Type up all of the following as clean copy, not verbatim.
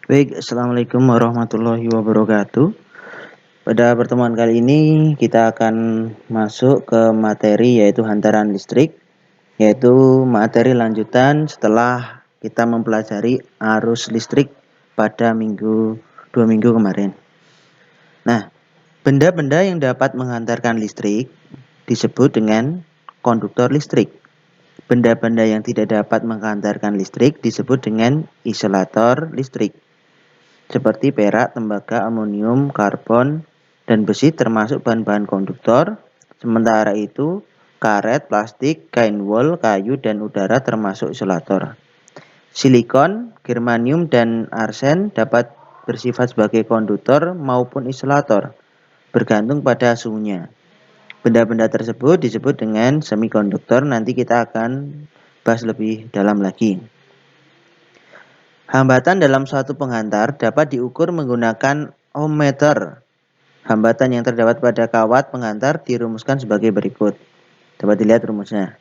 Baik, Assalamualaikum warahmatullahi wabarakatuh. Pada pertemuan kali ini kita akan masuk ke materi yaitu hantaran listrik, yaitu materi lanjutan setelah kita mempelajari arus listrik pada 2 minggu kemarin. Nah, benda-benda yang dapat menghantarkan listrik disebut dengan konduktor listrik. Benda-benda yang tidak dapat menghantarkan listrik disebut dengan isolator listrik. Seperti perak, tembaga, amonium, karbon, dan besi termasuk bahan-bahan konduktor. Sementara itu, karet, plastik, kain wol, kayu, dan udara termasuk isolator. Silikon, germanium, dan arsen dapat bersifat sebagai konduktor maupun isolator, bergantung pada suhunya. Benda-benda tersebut disebut dengan semikonduktor. Nanti kita akan bahas lebih dalam lagi. Hambatan dalam suatu penghantar dapat diukur menggunakan ohmmeter. Hambatan yang terdapat pada kawat penghantar dirumuskan sebagai berikut. Dapat dilihat rumusnya.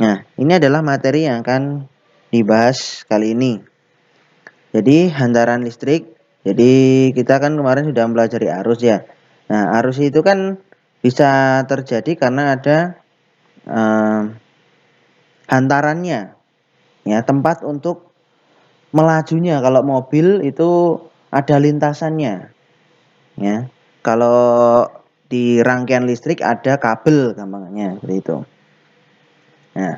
Nah, ini adalah materi yang akan dibahas kali ini. Jadi, hantaran listrik. Jadi, kita kan kemarin sudah mempelajari arus ya. Nah, arus itu kan bisa terjadi karena ada hantarannya. Ya, tempat untuk melajunya. Kalau mobil itu ada lintasannya. Ya, kalau di rangkaian listrik ada kabel gampangnya seperti itu. Nah,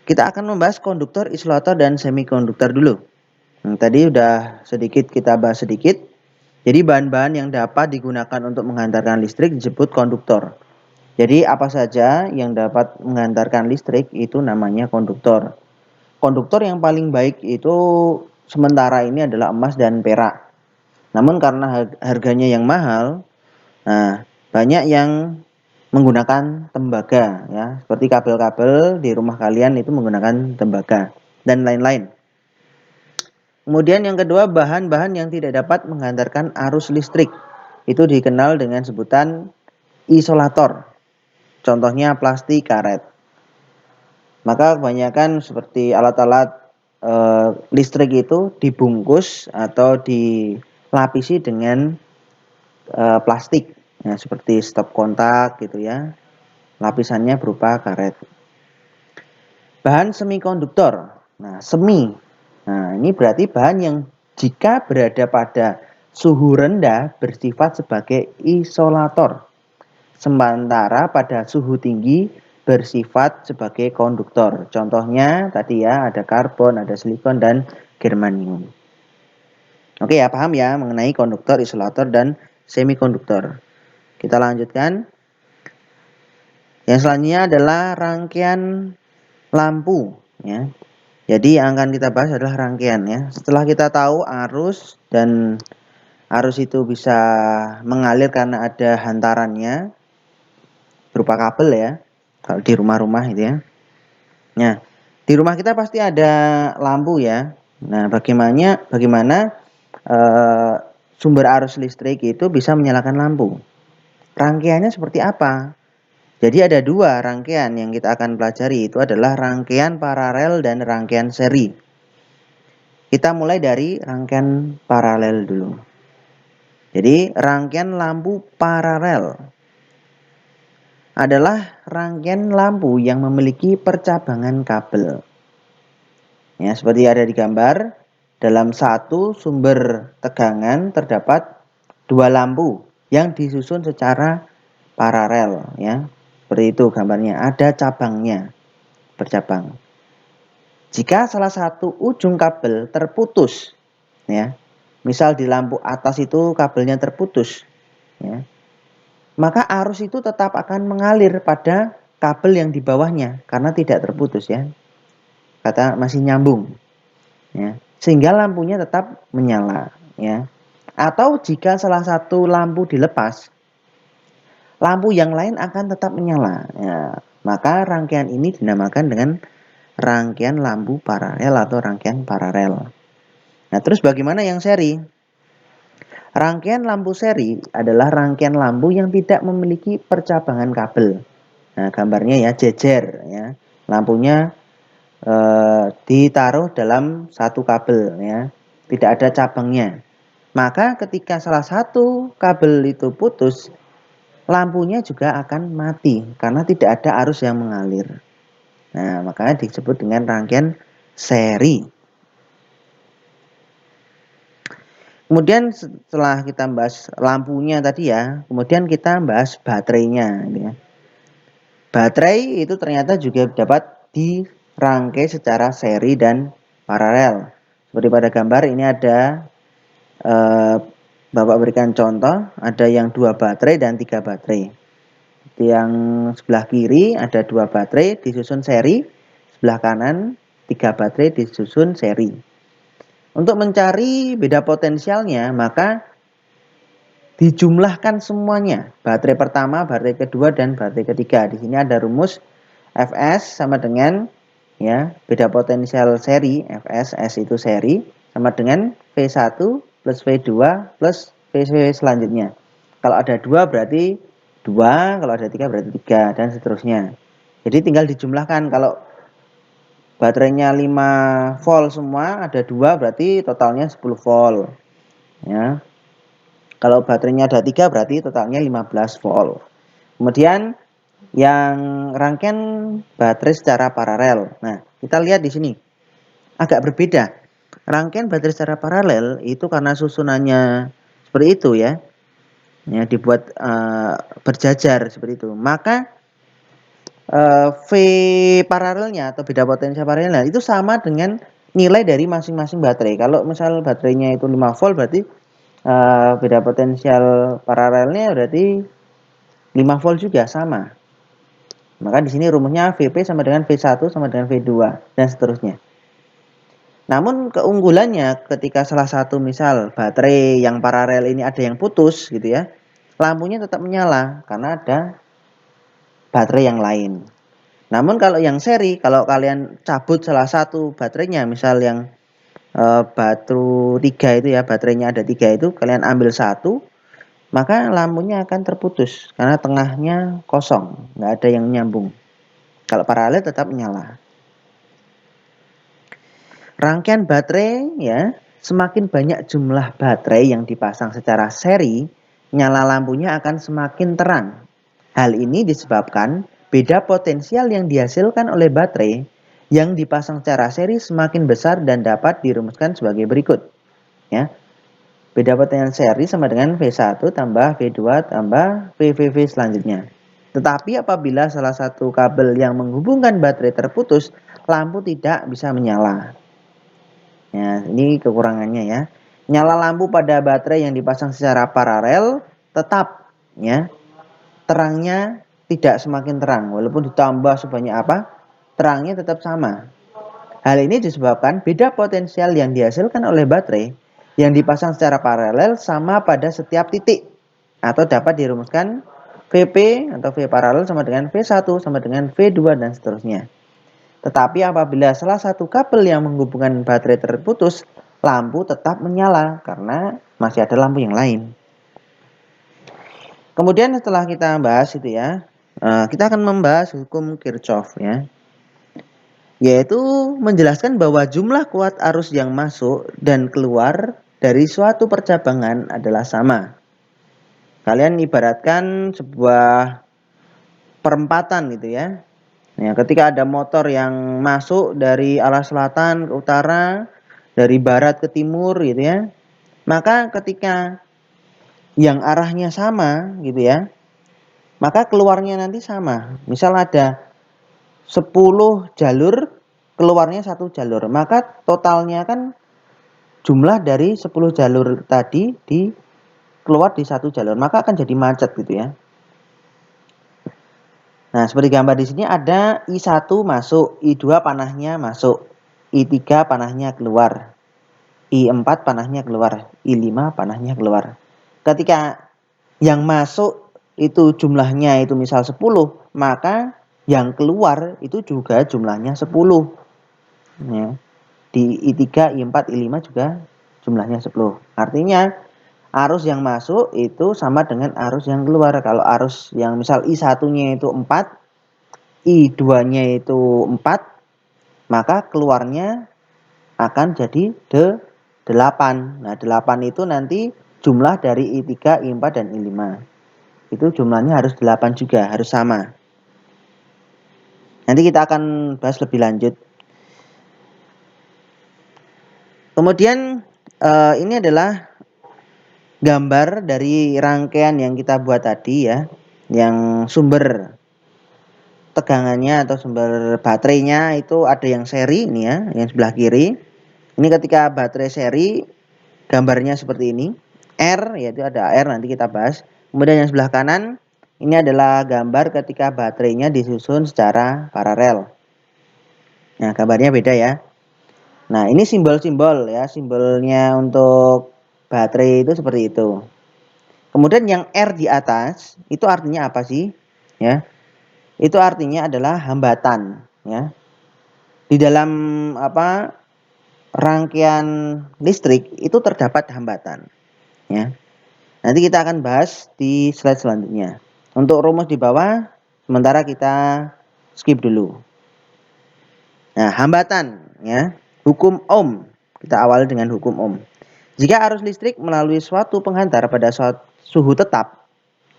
kita akan membahas konduktor, isolator, dan semikonduktor dulu. Tadi udah sedikit kita bahas sedikit. Jadi bahan-bahan yang dapat digunakan untuk menghantarkan listrik disebut konduktor. Jadi apa saja yang dapat menghantarkan listrik itu namanya konduktor. Konduktor yang paling baik itu sementara ini adalah emas dan perak. Namun karena harganya yang mahal, nah banyak yang menggunakan tembaga ya, seperti kabel-kabel di rumah kalian itu menggunakan tembaga dan lain-lain. Kemudian yang kedua, bahan-bahan yang tidak dapat menghantarkan arus listrik itu dikenal dengan sebutan isolator. Contohnya plastik, karet. Maka kebanyakan seperti alat-alat listrik itu dibungkus atau dilapisi dengan plastik. Ya, seperti stop kontak gitu ya. Lapisannya berupa karet. Bahan semikonduktor. Nah, semi. Nah, ini berarti bahan yang jika berada pada suhu rendah bersifat sebagai isolator. Sementara pada suhu tinggi bersifat sebagai konduktor. Contohnya tadi ya ada karbon, ada silikon dan germanium. Oke ya, paham ya mengenai konduktor, isolator dan semikonduktor. Kita lanjutkan. Yang selanjutnya adalah rangkaian lampu ya. Jadi yang akan kita bahas adalah rangkaian ya. Setelah kita tahu arus dan arus itu bisa mengalir karena ada hantarannya berupa kabel ya. Kalau di rumah-rumah itu ya. Nah, di rumah kita pasti ada lampu ya. Nah, bagaimana sumber arus listrik itu bisa menyalakan lampu? Rangkaiannya seperti apa? Jadi ada dua rangkaian yang kita akan pelajari, itu adalah rangkaian paralel dan rangkaian seri. Kita mulai dari rangkaian paralel dulu. Jadi rangkaian lampu paralel adalah rangkaian lampu yang memiliki percabangan kabel. Ya, seperti ada di gambar, dalam satu sumber tegangan terdapat dua lampu yang disusun secara paralel ya. Seperti itu gambarnya, ada cabangnya, bercabang. Jika salah satu ujung kabel terputus ya, misal di lampu atas itu kabelnya terputus ya, maka arus itu tetap akan mengalir pada kabel yang di bawahnya karena tidak terputus ya. Kata masih nyambung ya. Sehingga lampunya tetap menyala ya. Atau jika salah satu lampu dilepas, lampu yang lain akan tetap menyala ya. Maka rangkaian ini dinamakan dengan rangkaian lampu paralel atau rangkaian paralel. Nah, terus bagaimana yang seri? Rangkaian lampu seri adalah rangkaian lampu yang tidak memiliki percabangan kabel. Nah, gambarnya ya jejer ya. Lampunya ditaruh dalam satu kabel ya. tidak ada cabangnya. Maka ketika salah satu kabel itu putus, lampunya juga akan mati karena tidak ada arus yang mengalir. Nah, makanya disebut dengan rangkaian seri. Kemudian setelah kita bahas lampunya tadi ya, kemudian kita bahas baterainya. Ya. Baterai itu ternyata juga dapat dirangkai secara seri dan paralel. Seperti pada gambar ini ada Bapak berikan contoh, ada yang 2 baterai dan 3 baterai. Yang sebelah kiri ada 2 baterai disusun seri, sebelah kanan 3 baterai disusun seri. Untuk mencari beda potensialnya, maka dijumlahkan semuanya. Baterai pertama, baterai kedua, dan baterai ketiga. Di sini ada rumus Fs sama dengan ya beda potensial seri, Fs, S itu seri, sama dengan V1 plus V2 plus V selanjutnya. Kalau ada 2 berarti 2, kalau ada 3 berarti 3, dan seterusnya. Jadi tinggal dijumlahkan. Kalau baterainya 5 volt semua, ada 2 berarti totalnya 10 volt. Ya. Kalau baterainya ada 3 berarti totalnya 15 volt. Kemudian yang rangkaian baterai secara paralel. Nah, kita lihat di sini. Agak berbeda. Rangkaian baterai secara paralel itu karena susunannya seperti itu ya. Ya, dibuat berjajar seperti itu. Maka V paralelnya atau beda potensial paralelnya itu sama dengan nilai dari masing-masing baterai. Kalau misal baterainya itu 5 volt berarti beda potensial paralelnya berarti 5 volt juga sama. Maka di sini rumusnya Vp sama dengan V1 sama dengan V2 dan seterusnya. Namun keunggulannya ketika salah satu misal baterai yang paralel ini ada yang putus gitu ya, lampunya tetap menyala karena ada baterai yang lain. Namun kalau yang seri, kalau kalian cabut salah satu baterainya, misal yang batu 3 itu ya, baterainya ada 3 itu, kalian ambil satu, maka lampunya akan terputus karena tengahnya kosong, nggak ada yang nyambung. Kalau paralel tetap menyala. Rangkaian baterai ya, semakin banyak jumlah baterai yang dipasang secara seri, nyala lampunya akan semakin terang. Hal ini disebabkan beda potensial yang dihasilkan oleh baterai yang dipasang secara seri semakin besar dan dapat dirumuskan sebagai berikut. Ya. Beda potensial seri sama dengan V1 tambah V2 tambah VVV selanjutnya. Tetapi apabila salah satu kabel yang menghubungkan baterai terputus, lampu tidak bisa menyala. Ya, ini kekurangannya ya. Nyala lampu pada baterai yang dipasang secara paralel tetap ya. Terangnya tidak semakin terang walaupun ditambah sebanyak apa, terangnya tetap sama. Hal ini disebabkan beda potensial yang dihasilkan oleh baterai yang dipasang secara paralel sama pada setiap titik atau dapat dirumuskan Vp atau V paralel sama dengan V1 sama dengan V2 dan seterusnya. Tetapi apabila salah satu kabel yang menghubungkan baterai terputus, lampu tetap menyala karena masih ada lampu yang lain. Kemudian setelah kita bahas itu ya, kita akan membahas hukum Kirchhoff ya. Yaitu menjelaskan bahwa jumlah kuat arus yang masuk dan keluar dari suatu percabangan adalah sama. Kalian ibaratkan sebuah perempatan gitu ya. Ya, ketika ada motor yang masuk dari arah selatan ke utara, dari barat ke timur gitu ya. Maka ketika yang arahnya sama gitu ya, maka keluarnya nanti sama. Misal ada 10 jalur, keluarnya 1 jalur. Maka totalnya kan jumlah dari 10 jalur tadi keluar di 1 jalur. Maka akan jadi macet gitu ya. Nah, seperti gambar di sini ada I1 masuk, I2 panahnya masuk, I3 panahnya keluar, I4 panahnya keluar, I5 panahnya keluar. Ketika yang masuk itu jumlahnya itu misal 10, maka yang keluar itu juga jumlahnya 10. Ya. Di I3, I4, I5 juga jumlahnya 10. Artinya arus yang masuk itu sama dengan arus yang keluar. Kalau arus yang misal I1-nya itu 4, I2-nya itu 4, maka keluarnya akan jadi 8. Nah, 8 itu nanti jumlah dari I3, I4, dan I5. Itu jumlahnya harus 8 juga, harus sama. Nanti kita akan bahas lebih lanjut. Kemudian ini adalah gambar dari rangkaian yang kita buat tadi ya, yang sumber tegangannya atau sumber baterainya itu ada yang seri ini ya, yang sebelah kiri. Ini ketika baterai seri, gambarnya seperti ini. R, yaitu ada R, nanti kita bahas. Kemudian yang sebelah kanan, ini adalah gambar ketika baterainya disusun secara paralel. Nah, gambarnya beda ya. Nah, ini simbol-simbol ya, simbolnya untuk baterai itu seperti itu. Kemudian yang R di atas, itu artinya apa sih? Ya, itu artinya adalah hambatan ya. Di dalam rangkaian listrik itu terdapat hambatan ya. Nanti kita akan bahas di slide selanjutnya. Untuk rumus di bawah sementara kita skip dulu. Nah, hambatan ya. Hukum Ohm. Kita awali dengan hukum Ohm. Jika arus listrik melalui suatu penghantar pada suhu tetap,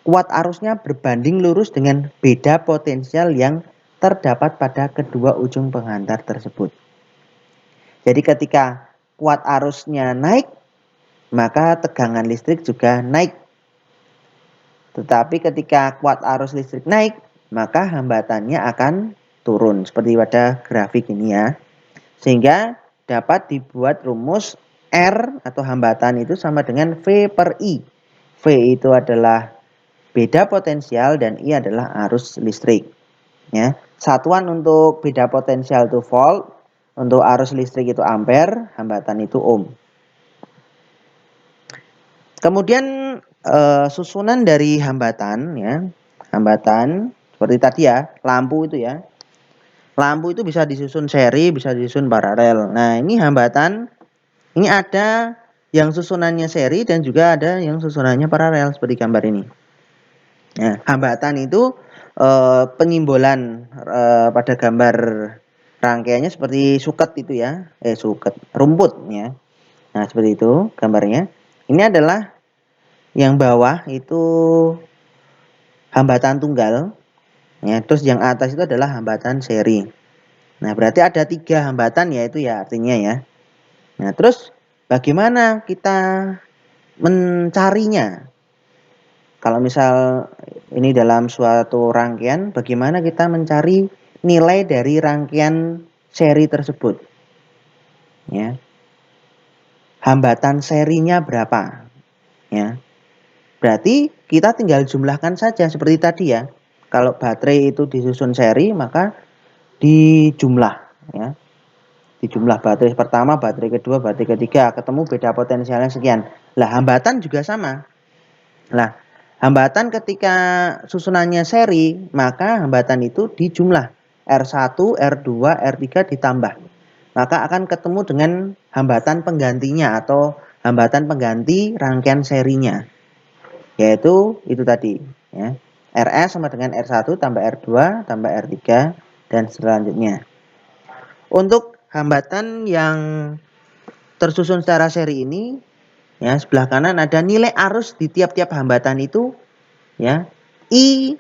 kuat arusnya berbanding lurus dengan beda potensial yang terdapat pada kedua ujung penghantar tersebut. Jadi ketika kuat arusnya naik, maka tegangan listrik juga naik. Tetapi ketika kuat arus listrik naik, maka hambatannya akan turun. Seperti pada grafik ini ya. Sehingga dapat dibuat rumus R atau hambatan itu sama dengan V per I. V itu adalah beda potensial dan I adalah arus listrik. Ya. Satuan untuk beda potensial itu volt, untuk arus listrik itu ampere, hambatan itu ohm. Kemudian susunan dari hambatan ya. Hambatan seperti tadi ya, lampu itu ya. Lampu itu bisa disusun seri, bisa disusun paralel. Nah, ini hambatan ini ada yang susunannya seri dan juga ada yang susunannya paralel seperti gambar ini. Nah, hambatan itu penyimbolan pada gambar rangkaiannya seperti suket itu ya, suket, rumput ya. Nah, seperti itu gambarnya. Ini adalah yang bawah itu hambatan tunggal, ya. Terus yang atas itu adalah hambatan seri. Nah, berarti ada 3 hambatan ya itu ya artinya ya. Nah, terus bagaimana kita mencarinya? Kalau misal ini dalam suatu rangkaian, bagaimana kita mencari nilai dari rangkaian seri tersebut? Ya. Hambatan serinya berapa? Ya. Berarti kita tinggal jumlahkan saja seperti tadi ya. Kalau baterai itu disusun seri, maka dijumlah ya. Dijumlah baterai pertama, baterai kedua, baterai ketiga, ketemu beda potensialnya sekian. Lah, hambatan juga sama. Lah, hambatan ketika susunannya seri, maka hambatan itu dijumlah. R1, R2, R3 ditambah. Maka akan ketemu dengan hambatan penggantinya atau hambatan pengganti rangkaian serinya. Yaitu itu tadi ya. RS sama dengan R1 tambah R2 tambah R3 dan selanjutnya. Untuk hambatan yang tersusun secara seri ini ya, sebelah kanan ada nilai arus di tiap-tiap hambatan itu ya. I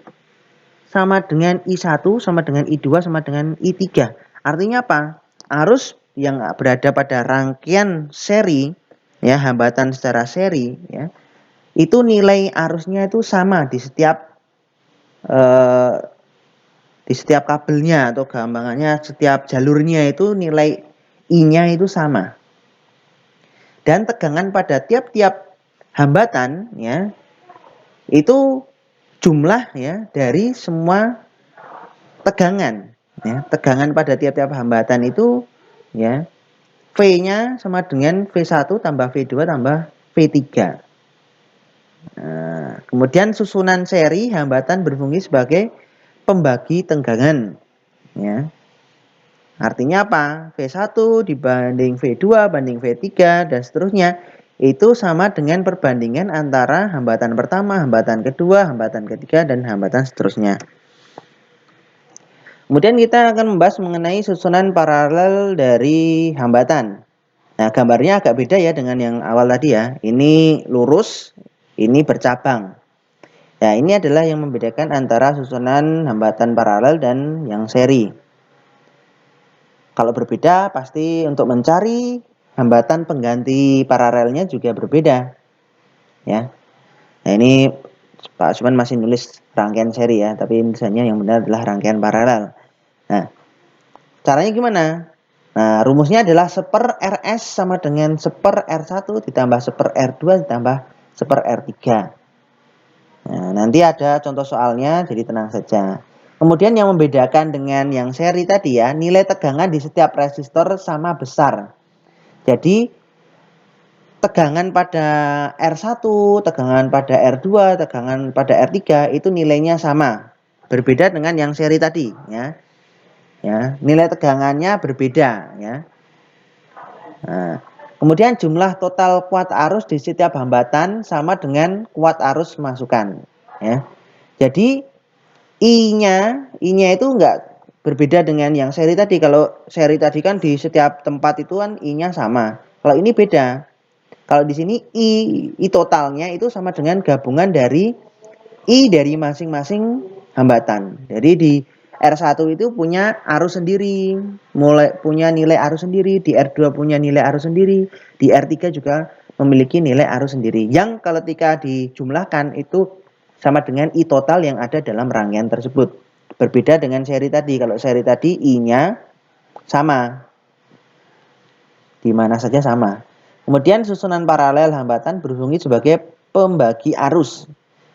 sama dengan I1 sama dengan I2 sama dengan I3. Artinya apa? Arus yang berada pada rangkaian seri ya, hambatan secara seri ya, itu nilai arusnya itu sama di setiap kabelnya atau gampangannya, setiap jalurnya itu nilai I-nya itu sama. Dan tegangan pada tiap-tiap hambatan ya itu jumlah ya dari semua tegangan ya. Tegangan pada tiap-tiap hambatan itu ya V-nya sama dengan V1 tambah V2 tambah V3. Nah, kemudian susunan seri hambatan berfungsi sebagai pembagi tegangan ya. Artinya apa? V1 dibanding V2 banding V3 dan seterusnya itu sama dengan perbandingan antara hambatan pertama, hambatan kedua, hambatan ketiga dan hambatan seterusnya. Kemudian kita akan membahas mengenai susunan paralel dari hambatan. Nah, gambarnya agak beda ya dengan yang awal tadi ya. Ini lurus, ini bercabang. Nah, ini adalah yang membedakan antara susunan hambatan paralel dan yang seri. Kalau berbeda, pasti untuk mencari hambatan pengganti paralelnya juga berbeda. Ya. Nah, ini Pak Usman masih nulis rangkaian seri ya, tapi misalnya yang benar adalah rangkaian paralel. Nah, caranya gimana? Nah, rumusnya adalah 1 RS sama dengan 1 R1 ditambah 1 R2 ditambah 1 R3. Nah, nanti ada contoh soalnya, jadi tenang saja. Kemudian yang membedakan dengan yang seri tadi ya, nilai tegangan di setiap resistor sama besar. Jadi, tegangan pada R1, tegangan pada R2, tegangan pada R3 itu nilainya sama. Berbeda dengan yang seri tadi ya. Ya, nilai tegangannya berbeda ya. Nah, kemudian jumlah total kuat arus di setiap hambatan sama dengan kuat arus masukan ya. Jadi I-nya itu enggak berbeda dengan yang seri tadi. Kalau seri tadi kan di setiap tempat itu kan I-nya sama. Kalau ini beda. Kalau di sini I totalnya itu sama dengan gabungan dari I dari masing-masing hambatan. Jadi di R1 itu punya arus sendiri, punya nilai arus sendiri, di R2 punya nilai arus sendiri, di R3 juga memiliki nilai arus sendiri. Yang ketika dijumlahkan itu sama dengan I total yang ada dalam rangkaian tersebut. Berbeda dengan seri tadi. Kalau seri tadi I-nya sama. Di mana saja sama. Kemudian susunan paralel hambatan berfungsi sebagai pembagi arus.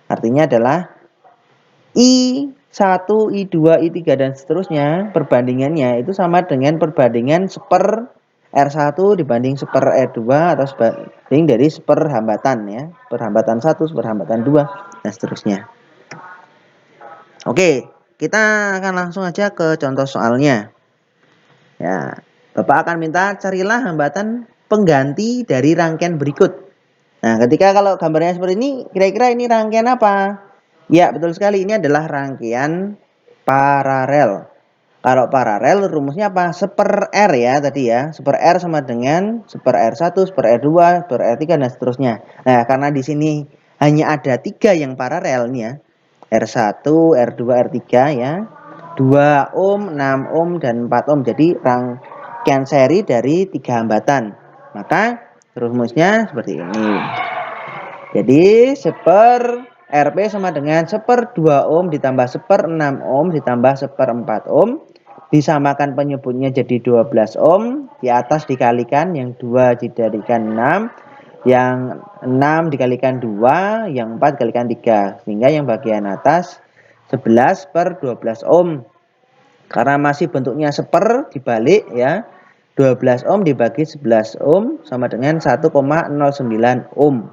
Artinya adalah I1, I2, I3 dan seterusnya perbandingannya itu sama dengan perbandingan 1 R1 dibanding 1 R2 atau sebanding dari 1 hambatan ya. Perhambatan 1, perhambatan 2 dan seterusnya. Oke, kita akan langsung aja ke contoh soalnya. Ya, Bapak akan minta carilah hambatan pengganti dari rangkaian berikut. Nah, ketika kalau gambarnya seperti ini, kira-kira ini rangkaian apa? Ya, betul sekali. Ini adalah rangkaian paralel. Kalau paralel rumusnya apa? 1 R ya tadi ya. 1 R sama dengan 1 R1, 1 R2, 1 R3 dan seterusnya. Nah, karena di sini hanya ada 3 yang paralel nih ya. R1, R2, R3 ya. 2 ohm, 6 ohm dan 4 ohm. Jadi rangkaian seri dari 3 hambatan. Maka rumusnya seperti ini. Jadi 1 Rp sama dengan 1/2 ohm ditambah 1/6 ohm ditambah 1/4 ohm. Disamakan penyebutnya jadi 12 ohm. Di atas dikalikan, yang 2 dikalikan 6. Yang 6 dikalikan 2. Yang 4 dikalikan 3. Sehingga yang bagian atas 11/12 ohm. Karena masih bentuknya 1 dibalik ya. 12 ohm dibagi 11 ohm sama dengan 1,09 ohm.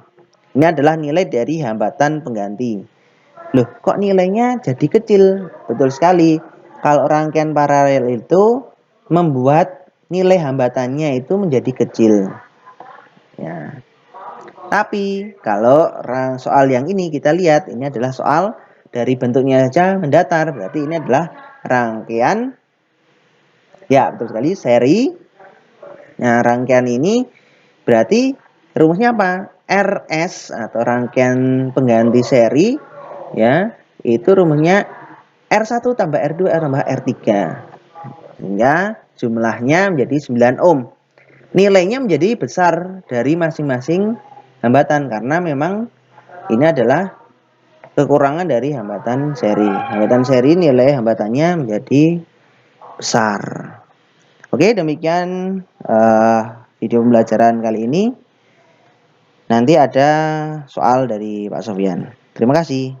Ini adalah nilai dari hambatan pengganti. Loh, kok nilainya jadi kecil? Betul sekali. Kalau rangkaian paralel itu membuat nilai hambatannya itu menjadi kecil. Ya. Tapi kalau soal yang ini kita lihat, ini adalah soal dari bentuknya saja mendatar. Berarti ini adalah rangkaian. Ya, betul sekali, seri. Nah, rangkaian ini berarti rumusnya apa? RS atau rangkaian pengganti seri ya, itu rumusnya R1 tambah R2 tambah R3. Sehingga jumlahnya menjadi 9 ohm. Nilainya menjadi besar dari masing-masing hambatan karena memang ini adalah kekurangan dari hambatan seri. Hambatan seri nilai hambatannya menjadi besar. Oke, demikian video pembelajaran kali ini. Nanti ada soal dari Pak Sofyan. Terima kasih.